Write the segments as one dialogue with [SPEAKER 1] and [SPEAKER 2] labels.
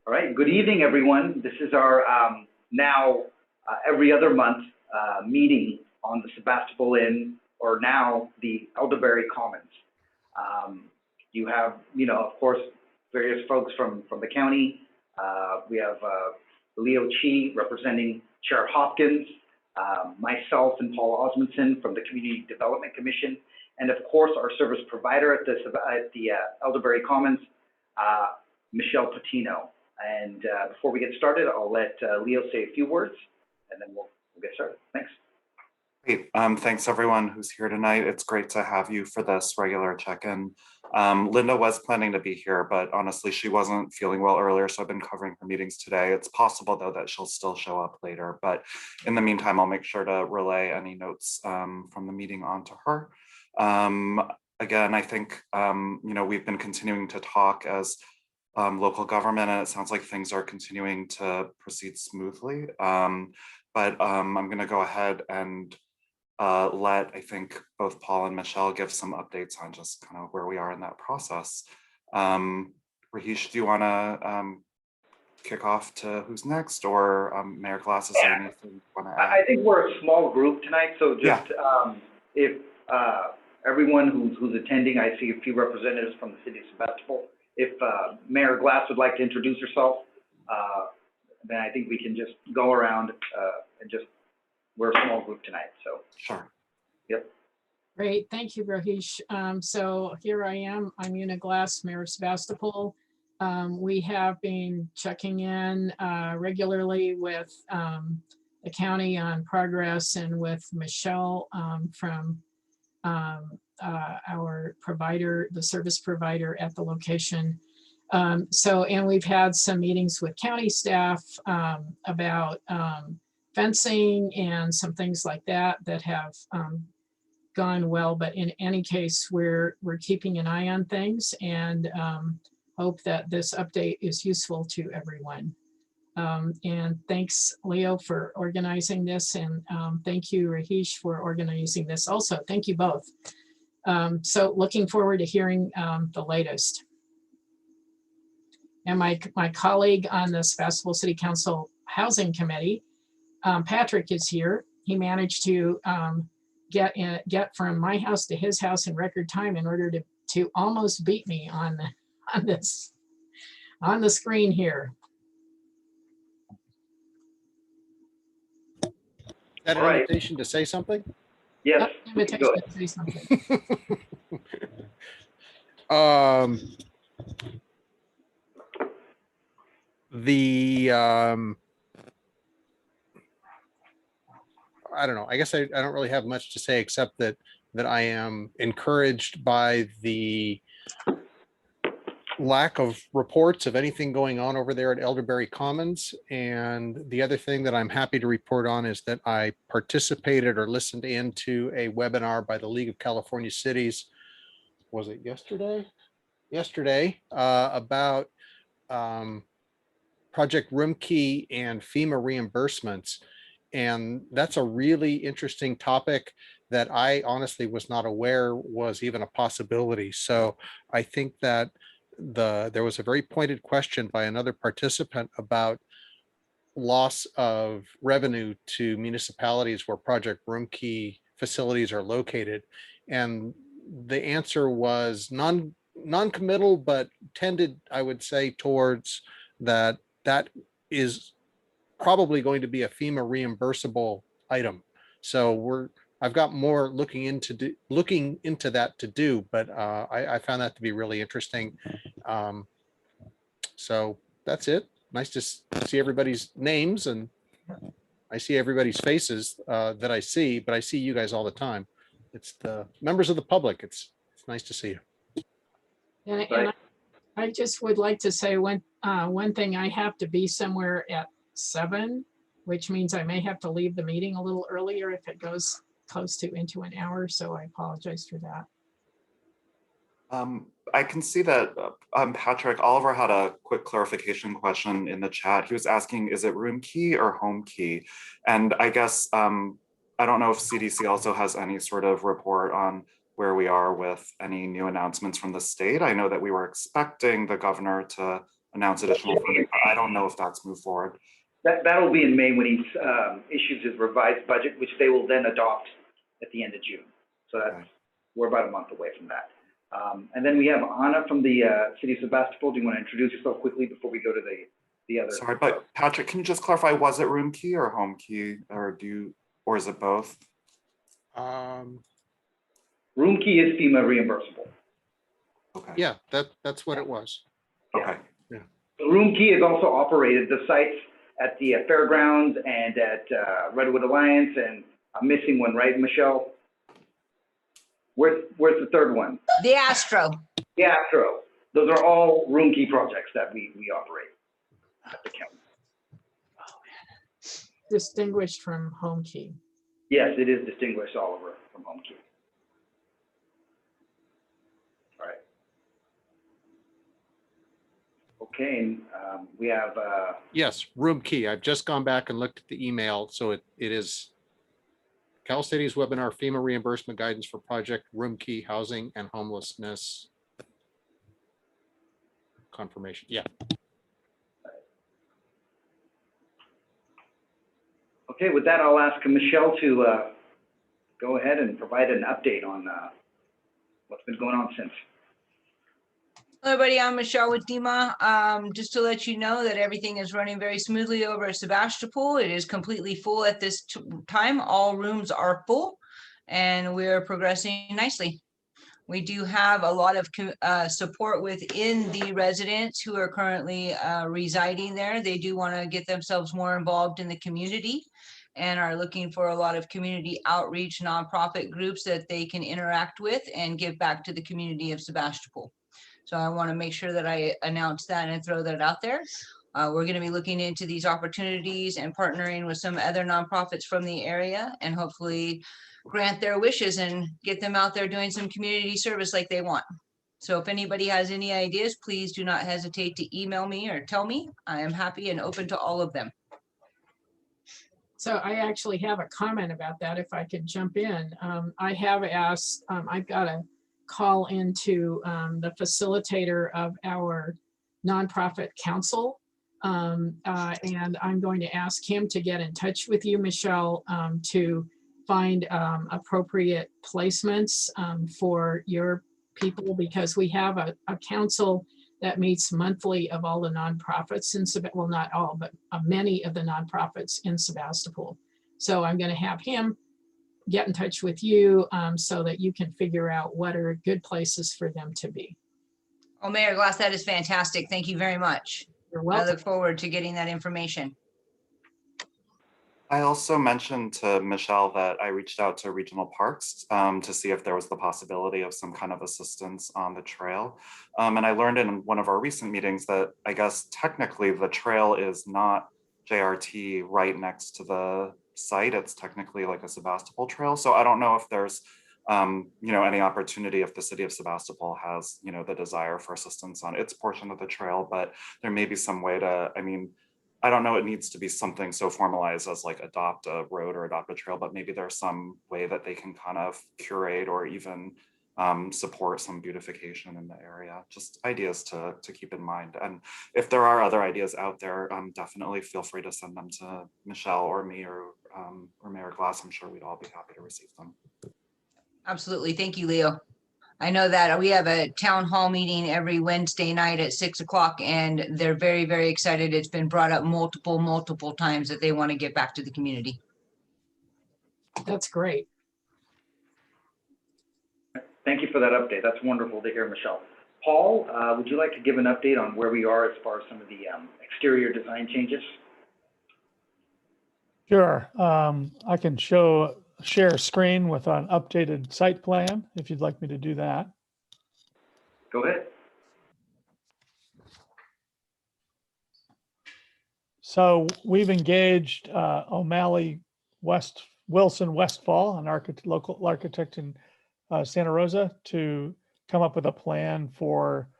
[SPEAKER 1] All right, good evening, everyone. This is our now every other month meeting on the Sebastopol Inn, or now the Elderberry Commons. You have, of course, various folks from the county. We have Leo Chi representing Chair Hopkins, myself and Paul Osmondson from the Community Development Commission, and of course our service provider at the Elderberry Commons, Michelle Patino. And before we get started, I'll let Leo say a few words, and then we'll get started. Thanks.
[SPEAKER 2] Great. Thanks everyone who's here tonight. It's great to have you for this regular check-in. Lynda was planning to be here, but honestly, she wasn't feeling well earlier, so I've been covering her meetings today. It's possible though that she'll still show up later, but in the meantime, I'll make sure to relay any notes from the meeting onto her. Again, I think, we've been continuing to talk as local government, and it sounds like things are continuing to proceed smoothly. But I'm going to go ahead and let, I think, both Paul and Michelle give some updates on just kind of where we are in that process. Rahish, do you want to kick off to who's next, or Mayor Glass, is there anything you want to add?
[SPEAKER 1] I think we're a small group tonight, so just if everyone who's attending, I see a few representatives from the city of Sebastopol. If Mayor Glass would like to introduce herself, then I think we can just go around and we're a small group tonight, so.
[SPEAKER 2] Sure.
[SPEAKER 1] Yep.
[SPEAKER 3] Great, thank you, Rahish. So here I am, I'm Una Glass, Mayor of Sebastopol. We have been checking in regularly with the county on progress, and with Michelle from our provider, the service provider at the location. And we've had some meetings with county staff about fencing and some things like that have gone well. But in any case, we're keeping an eye on things, and hope that this update is useful to everyone. And thanks, Leo, for organizing this, and thank you, Rahish, for organizing this also. Thank you both. So looking forward to hearing the latest. And my colleague on the Sebastopol City Council Housing Committee, Patrick, is here. He managed to get from my house to his house in record time in order to almost beat me on the screen here.
[SPEAKER 4] Is that an invitation to say something?
[SPEAKER 1] Yes.
[SPEAKER 3] Invitation to say something.
[SPEAKER 4] I don't know. I guess I don't really have much to say, except that I am encouraged by the lack of reports of anything going on over there at Elderberry Commons. And the other thing that I'm happy to report on is that I participated or listened into a webinar by the League of California Cities. Was it yesterday? Yesterday, about Project Homekey and FEMA reimbursements. And that's a really interesting topic that I honestly was not aware was even a possibility. So I think that there was a very pointed question by another participant about loss of revenue to municipalities where Project Homekey facilities are located. And the answer was non-committal, but tended, I would say, towards that is probably going to be a FEMA reimbursable item. So I've got more looking into that to do, but I found that to be really interesting. So that's it. Nice to see everybody's names, and I see everybody's faces that I see, but I see you guys all the time. It's the members of the public. It's nice to see you.
[SPEAKER 3] And I just would like to say one thing. I have to be somewhere at 7, which means I may have to leave the meeting a little earlier if it goes close to into an hour. So I apologize for that.
[SPEAKER 2] I can see that Patrick, Oliver had a quick clarification question in the chat. He was asking, is it Homekey or Homekey? And I guess, I don't know if CDC also has any sort of report on where we are with any new announcements from the state. I know that we were expecting the governor to announce additional funding. I don't know if that's moved forward.
[SPEAKER 1] That'll be in May when he issues his revised budget, which they will then adopt at the end of June. So that's,
[SPEAKER 2] Okay.
[SPEAKER 1] we're about a month away from that. And then we have Anna from the city of Sebastopol. Do you want to introduce yourself quickly before we go to the other?
[SPEAKER 2] Sorry, but Patrick, can you just clarify, was it room key or home key, or or is it both?
[SPEAKER 1] Room key is FEMA reimbursable.
[SPEAKER 2] Okay.
[SPEAKER 4] Yeah, that's what it was.
[SPEAKER 2] Okay.
[SPEAKER 1] Room key is also operated the sites at the fairgrounds and at Redwood Alliance, and I'm missing one, right, Michelle? Where's the third one?
[SPEAKER 5] The Astro.
[SPEAKER 1] The Astro. Those are all room key projects that we operate at the county.
[SPEAKER 3] Distinguished from home key.
[SPEAKER 1] Yes, it is distinguished, Oliver, from home key. All right. Okay, and we have
[SPEAKER 4] Yes, room key. I've just gone back and looked at the email. So it is Cal City's webinar FEMA reimbursement guidance for project room key housing and homelessness. Confirmation. Yeah.
[SPEAKER 1] okay. With that, I'll ask Michelle to go ahead and provide an update on what's been going on since.
[SPEAKER 5] Hello, everybody. I'm Michelle with DEMA. Just to let you know that everything is running very smoothly over at Sebastopol. It is completely full at this time. All rooms are full, and we're progressing nicely. We do have a lot of support within the residents who are currently residing there. They do want to get themselves more involved in the community and are looking for a lot of community outreach nonprofit groups that they can interact with and give back to the community of Sebastopol. So I want to make sure that I announce that and throw that out there. We're going to be looking into these opportunities and partnering with some other nonprofits from the area and hopefully grant their wishes and get them out there doing some community service like they want. So if anybody has any ideas, please do not hesitate to email me or tell me. I am happy and open to all of them.
[SPEAKER 3] So I actually have a comment about that, if I could jump in. I have asked, I've got a call into the facilitator of our nonprofit council. And I'm going to ask him to get in touch with you, Michelle, to find appropriate placements for your people, because we have a council that meets monthly of all the nonprofits in Sebastopol, well, not all, but many of the nonprofits in Sebastopol. So I'm going to have him get in touch with you so that you can figure out what are good places for them to be.
[SPEAKER 5] Oh, Mayor Glass, that is fantastic. Thank you very much.
[SPEAKER 3] You're
[SPEAKER 5] I
[SPEAKER 3] welcome.
[SPEAKER 5] look forward to getting that information.
[SPEAKER 2] I also mentioned to Michelle that I reached out to regional parks to see if there was the possibility of some kind of assistance on the trail. And I learned in one of our recent meetings that I guess technically the trail is not JRT right next to the site. It's technically like a Sebastopol trail. So I don't know if there's any opportunity if the city of Sebastopol has, the desire for assistance on its portion of the trail, but there may be some way to, I don't know, it needs to be something so formalized as like adopt a road or adopt a trail, but maybe there's some way that they can kind of curate or even support some beautification in the area. Just ideas to keep in mind. And if there are other ideas out there, definitely feel free to send them to Michelle or me or Mayor Glass. I'm sure we'd all be happy to receive them.
[SPEAKER 5] Absolutely. Thank you, Leo. I know that we have a town hall meeting every Wednesday night at 6 o'clock, and they're very, very excited. It's been brought up multiple times that they want to get back to the community.
[SPEAKER 3] That's great.
[SPEAKER 1] Thank you for that update. That's wonderful to hear, Michelle. Paul, would you like to give an update on where we are as far as some of the exterior design changes?
[SPEAKER 6] Sure. I can share a screen with an updated site plan if you'd like me to do that.
[SPEAKER 1] Go ahead.
[SPEAKER 6] So we've engaged O'Malley Wilson Westfall, an local architect in Santa Rosa, to come up with a plan for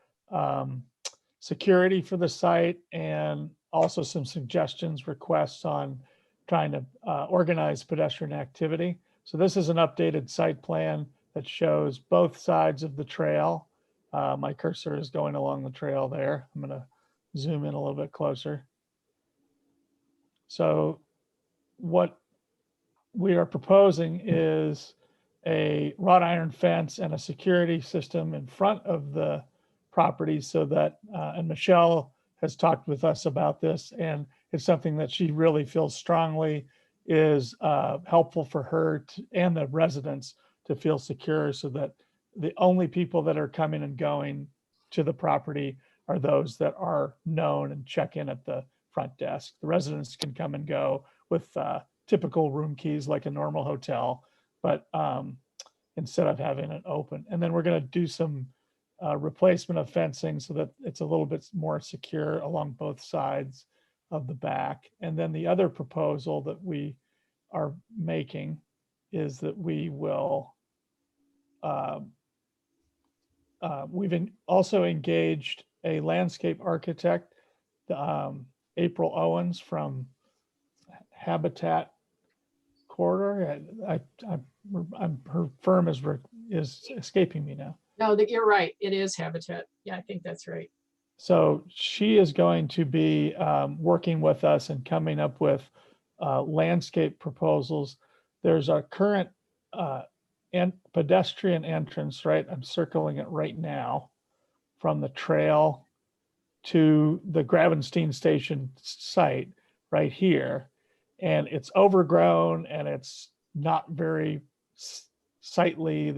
[SPEAKER 6] security for the site and also some suggestions, requests on trying to organize pedestrian activity. So this is an updated site plan that shows both sides of the trail. My cursor is going along the trail there. I'm going to zoom in a little bit closer. So what we are proposing is a wrought iron fence and a security system in front of the property so that, and Michelle has talked with us about this, and it's something that she really feels strongly is helpful for her and the residents to feel secure, so that the only people that are coming and going to the property are those that are known and check in at the front desk. The residents can come and go with typical room keys like a normal hotel, but instead of having it open. And then we're going to do some replacement of fencing so that it's a little bit more secure along both sides of the back. And then the other proposal that we are making is that we will, we've also engaged a landscape architect, April Owens from Habitat Corridor. Her firm is escaping me now.
[SPEAKER 3] No, that you're right. It is Habitat. Yeah, I think that's right.
[SPEAKER 6] So she is going to be working with us and coming up with landscape proposals. There's a current pedestrian entrance, right? I'm circling it right now from the trail to the Gravenstein Station site right here. And it's overgrown and it's not very sightly.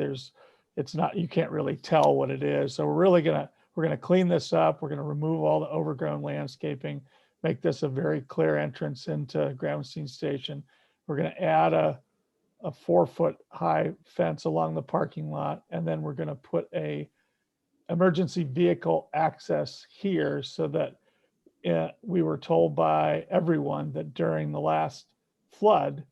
[SPEAKER 6] It's not, you can't really tell what it is. So we're gonna clean this up. We're gonna remove all the overgrown landscaping, make this a very clear entrance into Gravenstein Station. We're gonna add a 4-foot high fence along the parking lot. And then we're gonna put a emergency vehicle access here so that we were told by everyone that during the last flood,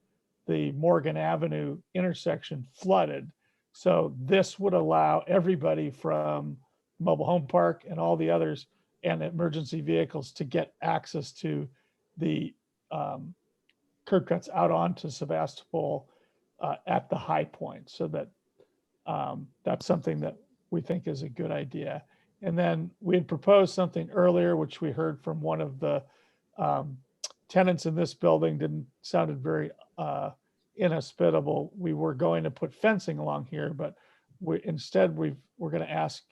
[SPEAKER 6] the Morgan Avenue intersection flooded. So this would allow everybody from mobile home park and all the others and emergency vehicles to get access to the curb cuts out onto Sebastopol at the high point. So that that's something that we think is a good idea. And then we had proposed something earlier, which we heard from one of the tenants in this building sounded very inhospitable. We were going to put fencing along here, but instead we're going to ask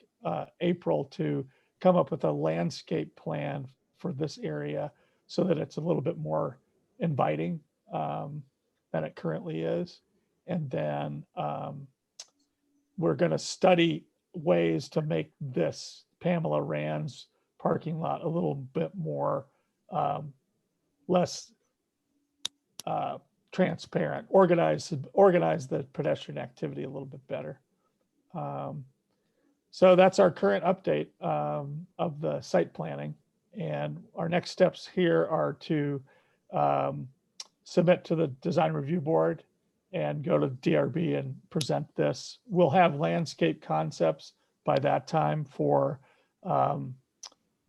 [SPEAKER 6] April to come up with a landscape plan for this area so that it's a little bit more inviting than it currently is. And then we're going to study ways to make this Pamela Rand's parking lot a little bit more less transparent, organize the pedestrian activity a little bit better. So that's our current update of the site planning. And our next steps here are to submit to the design review board and go to DRB and present this. We'll have landscape concepts by that time for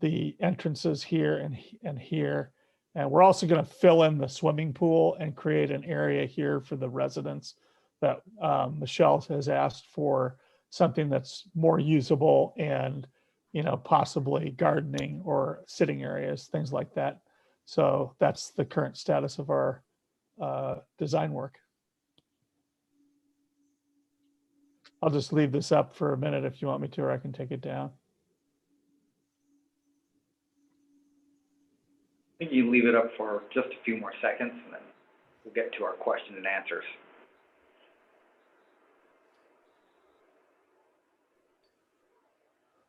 [SPEAKER 6] the entrances here and here. And we're also going to fill in the swimming pool and create an area here for the residents that Michelle has asked for, something that's more usable and, possibly gardening or sitting areas, things like that. So that's the current status of our design work. I'll just leave this up for a minute if you want me to, or I can take it down.
[SPEAKER 1] I think you leave it up for just a few more seconds, and then we'll get to our question and answers.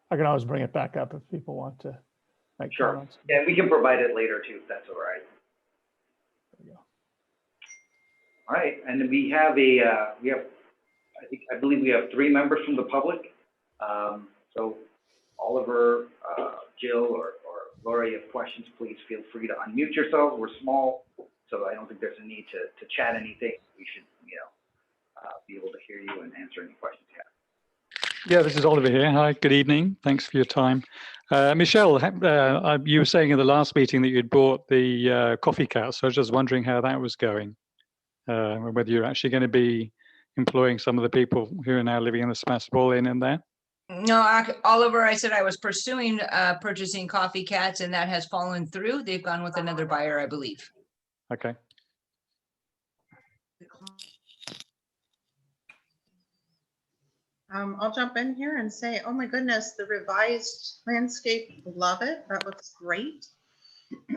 [SPEAKER 6] I can always bring it back up if people want to make
[SPEAKER 1] Sure.
[SPEAKER 6] comments.
[SPEAKER 1] Yeah, we can provide it later too, if that's all right.
[SPEAKER 6] There we go.
[SPEAKER 1] All right, and then we have I believe we have 3 members from the public. So Oliver, Jill, or Laura, you have questions, please feel free to unmute yourselves. We're small, so I don't think there's a need to chat anything. We should, be able to hear you and answer any questions you have.
[SPEAKER 7] Yeah, this is Oliver here. Hi, good evening. Thanks for your time. Michelle, you were saying in the last meeting that you'd bought the coffee cat, so I was just wondering how that was going, whether you're actually going to be employing some of the people who are now living in the Sebastopol Inn in there.
[SPEAKER 5] No, Oliver, I said I was pursuing purchasing Coffee Cats, and that has fallen through. They've gone with another buyer, I believe.
[SPEAKER 7] Okay.
[SPEAKER 8] I'll jump in here and say, oh my goodness, the revised landscape, love it. That looks great.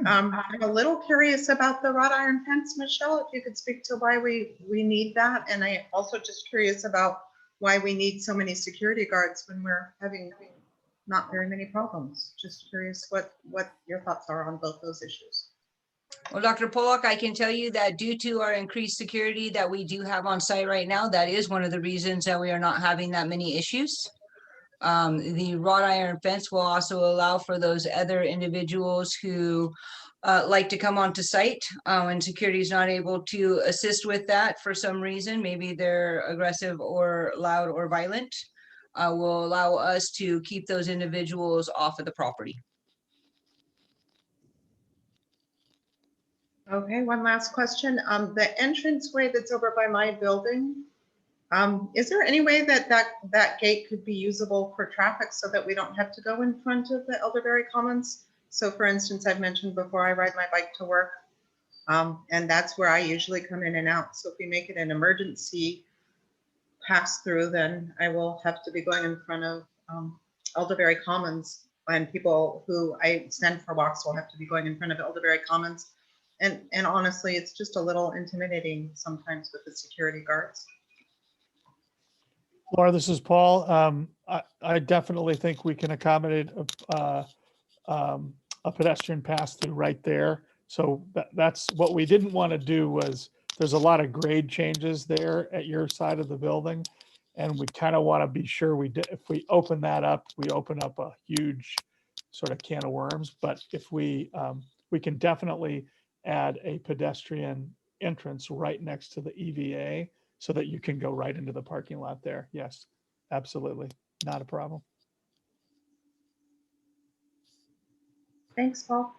[SPEAKER 8] I'm a little curious about the wrought iron fence, Michelle, if you could speak to why we need that. And I also just curious about why we need so many security guards when we're having not very many problems. Just curious what your thoughts are on both those issues.
[SPEAKER 5] Well, Dr. Pollock, I can tell you that due to our increased security that we do have on site right now, that is one of the reasons that we are not having that many issues. The wrought iron fence will also allow for those other individuals who like to come onto site and security is not able to assist with that for some reason. Maybe they're aggressive or loud or violent. Will allow us to keep those individuals off of the property.
[SPEAKER 8] Okay, one last question. The entranceway that's over by my building, is there any way that gate could be usable for traffic so that we don't have to go in front of the Elderberry Commons? So for instance, I've mentioned before, I ride my bike to work, and that's where I usually come in and out. So if we make it an emergency pass through, then I will have to be going in front of Elderberry Commons, and people who I send for walks will have to be going in front of Elderberry Commons. And honestly, it's just a little intimidating sometimes with the security guards.
[SPEAKER 6] Laura, this is Paul. I definitely think we can accommodate a pedestrian pass through right there. So that's what we didn't want to do. Was there's a lot of grade changes there at your side of the building, and we kind of want to be sure if we open that up, we open up a huge sort of can of worms. But if we can definitely add a pedestrian entrance right next to the EVA so that you can go right into the parking lot there. Yes, absolutely. Not a problem.
[SPEAKER 8] Thanks, Paul.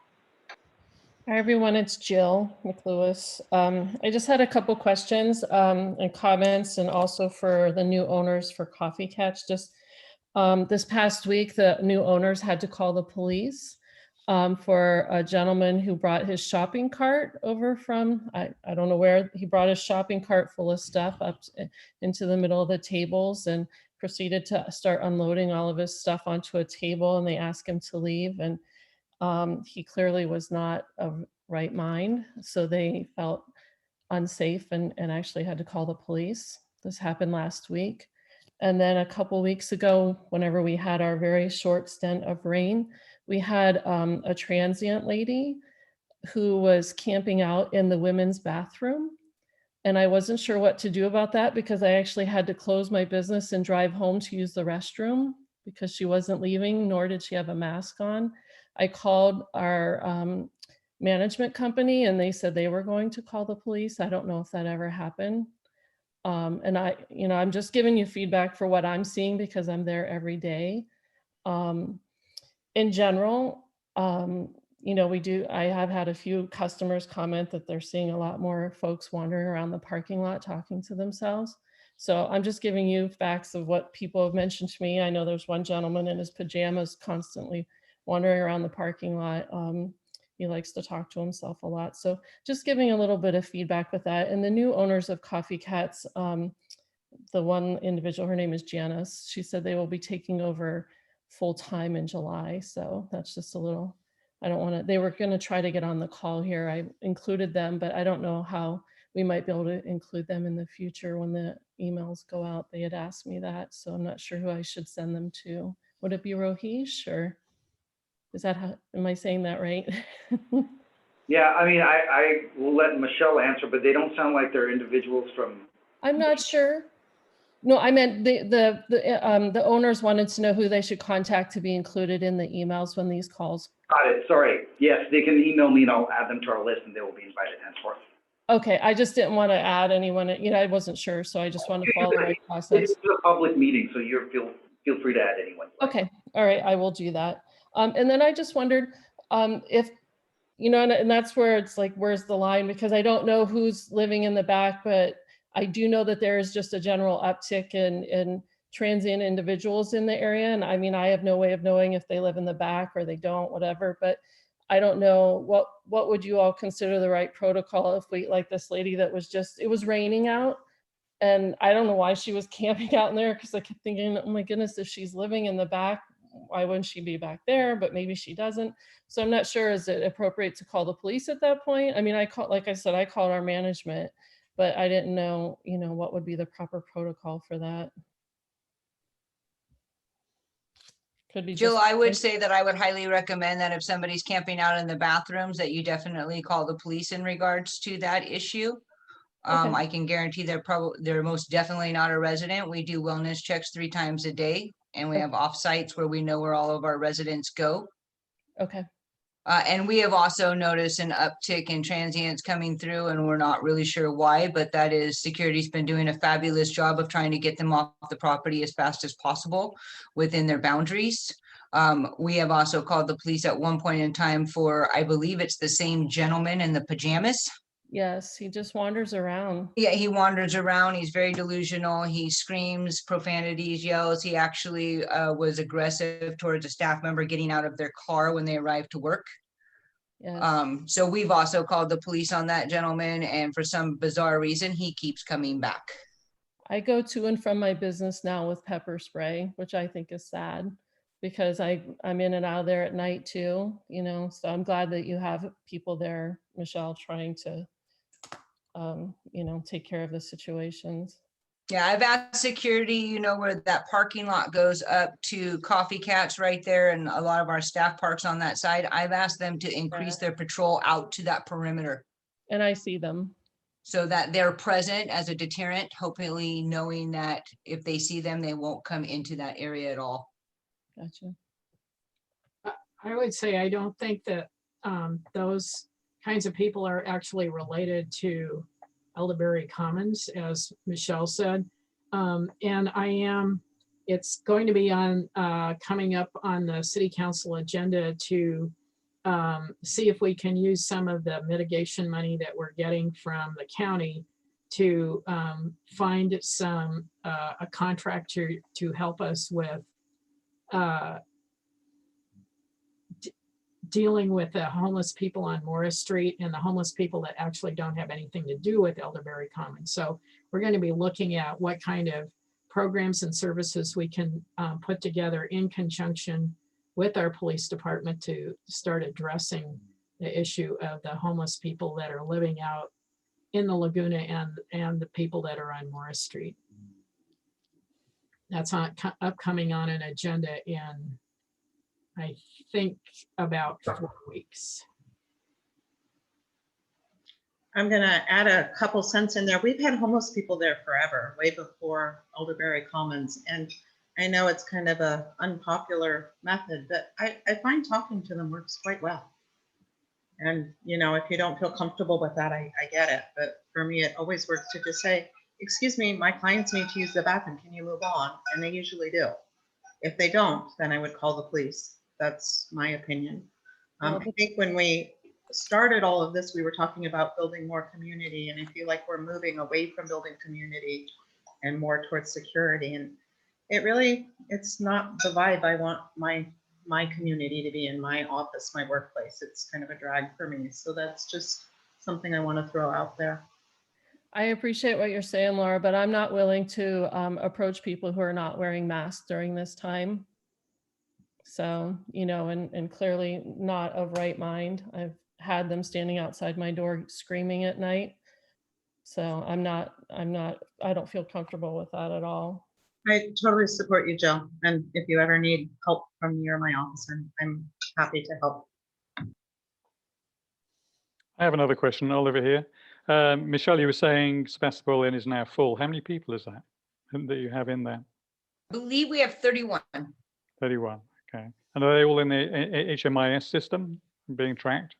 [SPEAKER 9] Hi, everyone. It's Jill McLewis. I just had a couple questions and comments, and also for the new owners for Coffee Catch. Just this past week, the new owners had to call the police for a gentleman who brought his shopping cart over from, I don't know where, he brought his shopping cart full of stuff up into the middle of the tables and proceeded to start unloading all of his stuff onto a table, and they asked him to leave. And he clearly was not of right mind. So they felt unsafe and actually had to call the police. This happened last week. And then a couple weeks ago, whenever we had our very short stint of rain, we had a transient lady who was camping out in the women's bathroom. And I wasn't sure what to do about that because I actually had to close my business and drive home to use the restroom because she wasn't leaving, nor did she have a mask on. I called our management company and they said they were going to call the police. I don't know if that ever happened. And I'm just giving you feedback for what I'm seeing because I'm there every day. In general, I have had a few customers comment that they're seeing a lot more folks wandering around the parking lot talking to themselves. So I'm just giving you facts of what people have mentioned to me. I know there's one gentleman in his pajamas constantly wandering around the parking lot. He likes to talk to himself a lot. So just giving a little bit of feedback with that. And the new owners of Coffee Cats, the one individual, her name is Janice. She said they will be taking over full time in July. So that's just a little, they were going to try to get on the call here. I included them, but I don't know how we might be able to include them in the future when the emails go out. They had asked me that, so I'm not sure who I should send them to. Would it be Rohish, or is that how, am I saying that right?
[SPEAKER 1] Yeah, I mean, I will let Michelle answer, but they don't sound like they're individuals from.
[SPEAKER 9] I'm not sure. No, I meant the owners wanted to know who they should contact to be included in the emails when these calls.
[SPEAKER 1] Got it. Sorry. Yes, they can email me and I'll add them to our list and they will be invited henceforth.
[SPEAKER 9] Okay, I just didn't want to add anyone. I wasn't sure, so I just wanted to follow the right process.
[SPEAKER 1] It's a public meeting, so feel free to add anyone.
[SPEAKER 9] Okay, all right, I will do that. And then I just wondered if, and that's where it's like, where's the line? Because I don't know who's living in the back, but I do know that there is just a general uptick in transient individuals in the area. And I mean, I have no way of knowing if they live in the back or they don't, whatever, but I don't know, what would you all consider the right protocol if we, like this lady that was just, it was raining out, and I don't know why she was camping out in there, because I kept thinking, oh my goodness, if she's living in the back, why wouldn't she be back there? But maybe she doesn't. So I'm not sure, is it appropriate to call the police at that point? I mean, like I said, I called our management, but I didn't know, you know, what would be the proper protocol for that. Could be
[SPEAKER 5] Jill,
[SPEAKER 9] just,
[SPEAKER 5] I would say that I would highly recommend that if somebody's camping out in the bathrooms, that you definitely call the police in regards to that issue.
[SPEAKER 9] Okay.
[SPEAKER 5] I can guarantee they're most definitely not a resident. We do wellness checks 3 times a day, and we have off sites where we know where all of our residents go.
[SPEAKER 9] okay.
[SPEAKER 5] And we have also noticed an uptick in transients coming through, and we're not really sure why, but that is security's been doing a fabulous job of trying to get them off the property as fast as possible within their boundaries. We have also called the police at one point in time for, I believe it's the same gentleman in the pajamas.
[SPEAKER 9] Yes, he just wanders around.
[SPEAKER 5] Yeah, he wanders around. He's very delusional. He screams profanities, yells. He actually was aggressive towards a staff member getting out of their car when they arrived to work.
[SPEAKER 9] Yes.
[SPEAKER 5] So we've also called the police on that gentleman, and for some bizarre reason, he keeps coming back.
[SPEAKER 9] I go to and from my business now with pepper spray, which I think is sad, because I'm in and out of there at night too, you know, so I'm glad that you have people there, Michelle, trying to, you know, take care of the situations.
[SPEAKER 5] Yeah, I've asked security, you know, where that parking lot goes up to Coffee Cats right there, and a lot of our staff parks on that side. I've asked them to increase their patrol out to that perimeter
[SPEAKER 9] And I see them.
[SPEAKER 5] so that they're present as a deterrent, hopefully knowing that if they see them, they won't come into that area at all.
[SPEAKER 9] Gotcha.
[SPEAKER 3] I would say I don't think that those kinds of people are actually related to Elderberry Commons, as Michelle said. And it's going to be on coming up on the city council agenda to see if we can use some of the mitigation money that we're getting from the county to find some a contractor to help us with dealing with the homeless people on Morris Street and the homeless people that actually don't have anything to do with Elderberry Commons. So we're going to be looking at what kind of programs and services we can put together in conjunction with our police department to start addressing the issue of the homeless people that are living out in the Laguna and the people that are on Morris Street. That's upcoming on an agenda in, I think, about 4 weeks.
[SPEAKER 8] I'm gonna add a couple cents in there. We've had homeless people there forever, way before Elderberry Commons. And I know it's kind of a unpopular method, but I find talking to them works quite well. And, you know, if you don't feel comfortable with that, I get it. But for me, it always works to just say, excuse me, my clients need to use the bathroom. Can you move on? And they usually do. If they don't, then I would call the police. That's my opinion. I think when we started all of this, we were talking about building more community, and I feel like we're moving away from building community and more towards security. And it's not the vibe I want my community to be in, my office, my workplace. It's kind of a drag for me. So that's just something I want to throw out there.
[SPEAKER 9] I appreciate what you're saying, Laura, but I'm not willing to approach people who are not wearing masks during this time. So, you know, and clearly not of right mind. I've had them standing outside my door screaming at night. So I don't feel comfortable with that at all.
[SPEAKER 8] I totally support you, Jill. And if you ever need help from me or my office, I'm happy to help.
[SPEAKER 7] I have another question, Oliver here. Michelle, you were saying Sebastopol Inn is now full. How many people is that you have in there?
[SPEAKER 5] I believe we have 31.
[SPEAKER 7] 31, okay. And are they all in the HMIS system being tracked?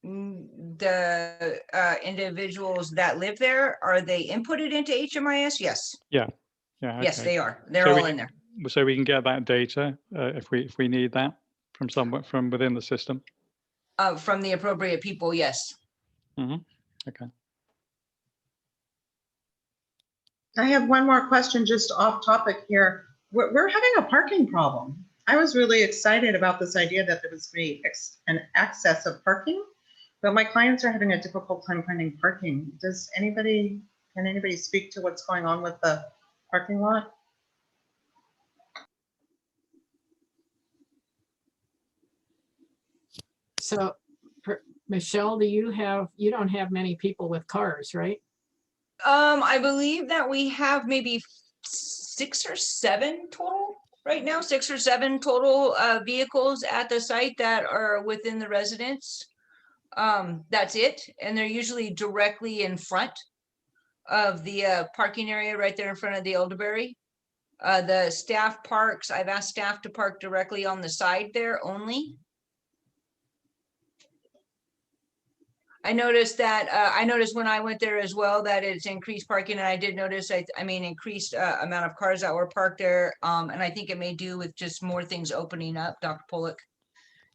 [SPEAKER 5] The individuals that live there, are they inputted into HMIS? Yes.
[SPEAKER 7] Yeah. Yeah.
[SPEAKER 5] Yes,
[SPEAKER 7] okay.
[SPEAKER 5] they are. They're
[SPEAKER 7] So
[SPEAKER 5] all in there.
[SPEAKER 7] So we can get that data if we need that from within the system.
[SPEAKER 5] From the appropriate people, yes.
[SPEAKER 7] Mm-hmm. Okay.
[SPEAKER 8] I have one more question just off topic here. We're having a parking problem. I was really excited about this idea that there was an excess of parking, but my clients are having a difficult time finding parking. Can anybody speak to what's going on with the parking lot?
[SPEAKER 3] So, Michelle, you don't have many people with cars, right?
[SPEAKER 5] I believe that we have maybe 6 or 7 total right now, 6 or 7 total vehicles at the site that are within the residence. That's it. And they're usually directly in front of the parking area right there in front of the Elderberry. The staff parks, I've asked staff to park directly on the side there only. I noticed that, I noticed when I went there as well that it's increased parking, and I did notice, I mean, increased amount of cars that were parked there. And I think it may do with just more things opening up, Dr. Pollock.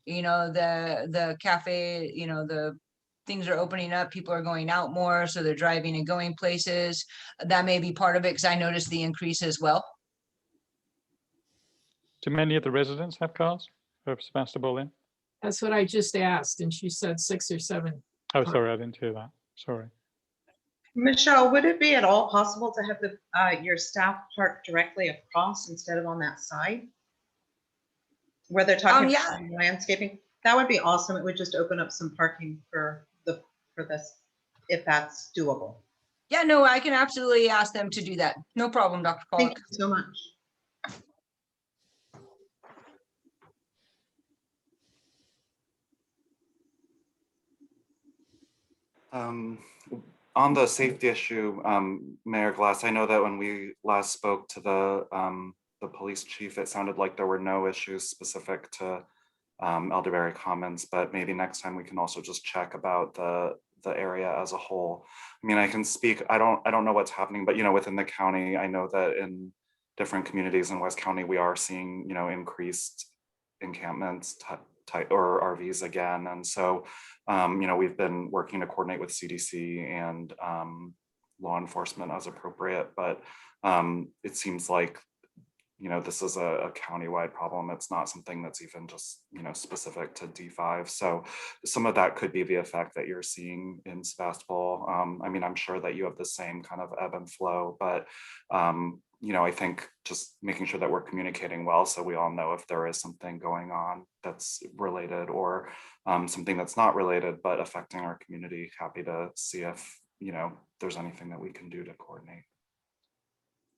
[SPEAKER 5] You know, the cafe, you know, the things are opening up, people are going out more, so they're driving and going places. That may be part of it, because I noticed the increase as well.
[SPEAKER 7] Do many of the residents have cars for Sebastopol Inn?
[SPEAKER 3] That's what I just asked, and she said 6 or 7.
[SPEAKER 7] Oh, sorry, I didn't hear that. Sorry.
[SPEAKER 8] Michelle, would it be at all possible to have your staff park directly across instead of on that side? Where they're talking
[SPEAKER 5] Yeah.
[SPEAKER 8] about landscaping? That would be awesome. It would just open up some parking for this, if that's doable.
[SPEAKER 5] Yeah, no, I can absolutely ask them to do that. No problem, Dr. Pollock.
[SPEAKER 8] Thank you so much.
[SPEAKER 2] On the safety issue, Mayor Glass, I know that when we last spoke to the police chief, it sounded like there were no issues specific to Elderberry Commons, but maybe next time we can also just check about the area as a whole. I mean, I can speak, I don't know what's happening, but, you know, within the county, I know that in different communities in West County, we are seeing, you know, increased encampments or RVs again. And so, you know, we've been working to coordinate with CDC and law enforcement as appropriate, but it seems like, you know, this is a countywide problem. It's not something that's even just, you know, specific to D5. So some of that could be the effect that you're seeing in Sebastopol. I mean, I'm sure that you have the same kind of ebb and flow, but you know, I think just making sure that we're communicating well so we all know if there is something going on that's related or something that's not related but affecting our community. Happy to see if, you know, there's anything that we can do to coordinate.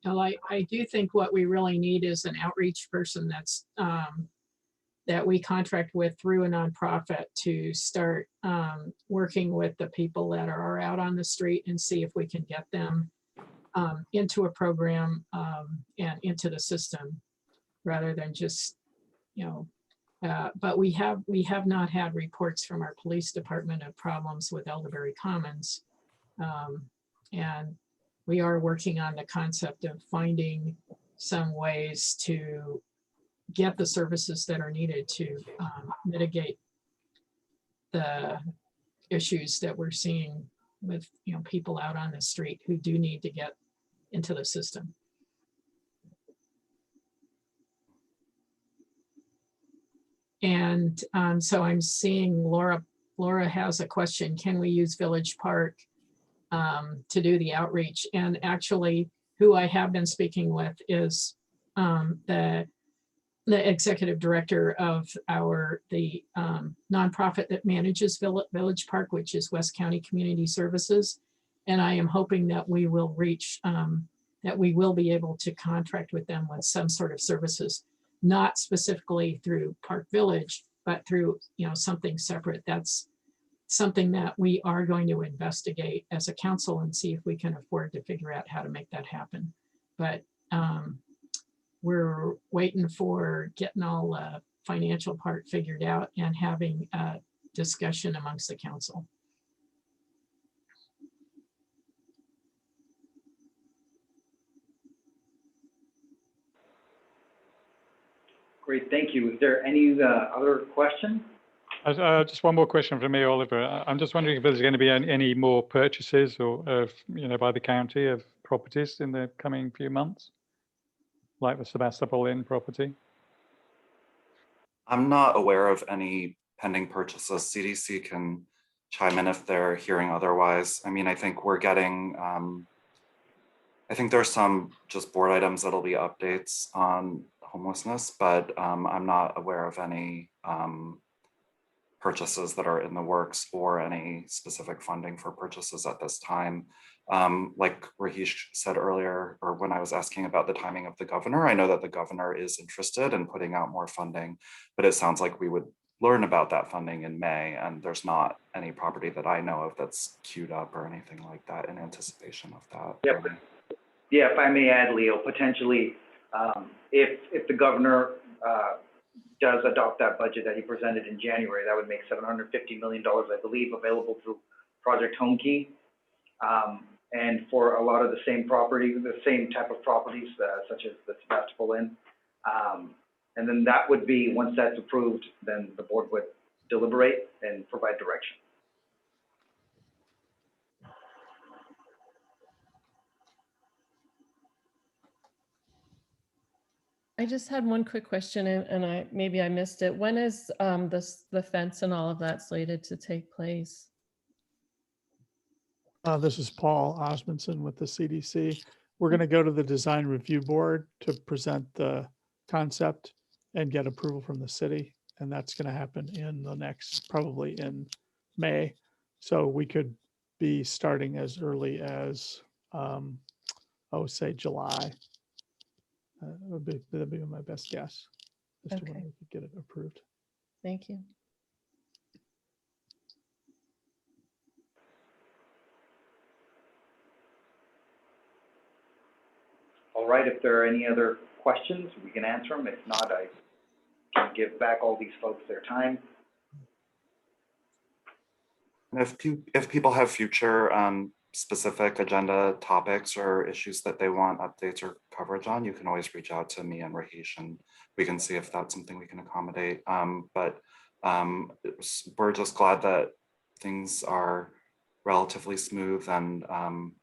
[SPEAKER 3] Well, I do think what we really need is an outreach person that's that we contract with through a nonprofit to start working with the people that are out on the street and see if we can get them into a program and into the system rather than just, you know, but we have not had reports from our police department of problems with Elderberry Commons. And we are working on the concept of finding some ways to get the services that are needed to mitigate the issues that we're seeing with, you know, people out on the street who do need to get into the system. And so I'm seeing Laura has a question. Can we use Village Park to do the outreach? And actually who I have been speaking with is the executive director of the nonprofit that manages Village Park, which is West County Community Services. And I am hoping that we will reach, that we will be able to contract with them with some sort of services, not specifically through Park Village, but through, you know, something separate. That's something that we are going to investigate as a council and see if we can afford to figure out how to make that happen. But we're waiting for getting all the financial part figured out and having a discussion amongst the council.
[SPEAKER 1] Great, thank you. Is there any other question?
[SPEAKER 7] Just one more question from me, Oliver. I'm just wondering if there's going to be any more purchases or, you know, by the county of properties in the coming few months, like the Sebastopol Inn property?
[SPEAKER 2] I'm not aware of any pending purchases. CDC can chime in if they're hearing otherwise. I mean, I think we're getting, I think there's some just board items that'll be updates on homelessness, but I'm not aware of any purchases that are in the works or any specific funding for purchases at this time. Like Rahesh said earlier, or when I was asking about the timing of the governor, I know that the governor is interested in putting out more funding, but it sounds like we would learn about that funding in May, and there's not any property that I know of that's queued up or anything like that in anticipation of that.
[SPEAKER 1] Yep. Yeah, if I may add, Leo, potentially, if the governor does adopt that budget that he presented in January, that would make $750 million, I believe, available through Project Homekey. And for a lot of the same properties, the same type of properties, such as the Sebastopol Inn. And then that would be, once that's approved, then the board would deliberate and provide direction.
[SPEAKER 9] I just had one quick question, and maybe I missed it. When is the fence and all of that slated to take place?
[SPEAKER 6] This is Paul Osmondson with the CDC. We're going to go to the design review board to present the concept and get approval from the city. And that's going to happen in the next, probably in May. So we could be starting as early as, say July. That'd be my best guess as to when
[SPEAKER 9] Okay.
[SPEAKER 6] we could get it approved.
[SPEAKER 9] Thank you.
[SPEAKER 1] All right, if there are any other questions, we can answer them. If not, I can give back all these folks their time.
[SPEAKER 2] And if people have future specific agenda topics or issues that they want updates or coverage on, you can always reach out to me and Rahesh, and we can see if that's something we can accommodate. But we're just glad that things are relatively smooth, and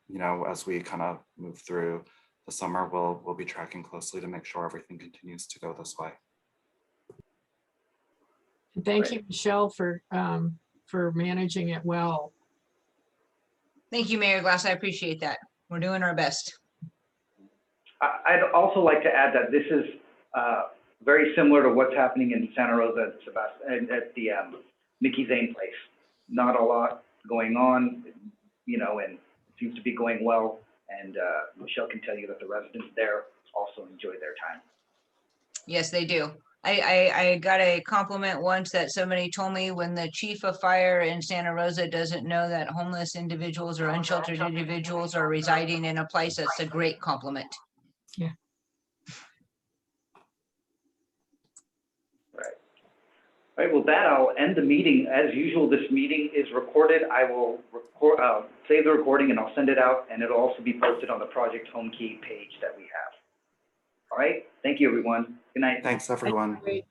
[SPEAKER 2] you know, as we kind of move through the summer, we'll be tracking closely to make sure everything continues to go this way.
[SPEAKER 3] And thank you, Michelle, for managing it well.
[SPEAKER 5] Thank you, Mayor Glass. I appreciate that. We're doing our best.
[SPEAKER 1] I'd also like to add that this is very similar to what's happening in Santa Rosa at the Mickey Zane place. Not a lot going on, you know, and it seems to be going well. And Michelle can tell you that the residents there also enjoy their time.
[SPEAKER 5] Yes, they do. I got a compliment once that somebody told me, when the chief of fire in Santa Rosa doesn't know that homeless individuals or unsheltered individuals are residing in a place, that's a great compliment.
[SPEAKER 3] Yeah.
[SPEAKER 1] Right. All right, well, that I'll end the meeting. As usual, this meeting is recorded. I will save the recording and I'll send it out, and it'll also be posted on the Project Homekey page that we have. All right, thank you, everyone. Good night.
[SPEAKER 2] Thanks, everyone.
[SPEAKER 3] Great.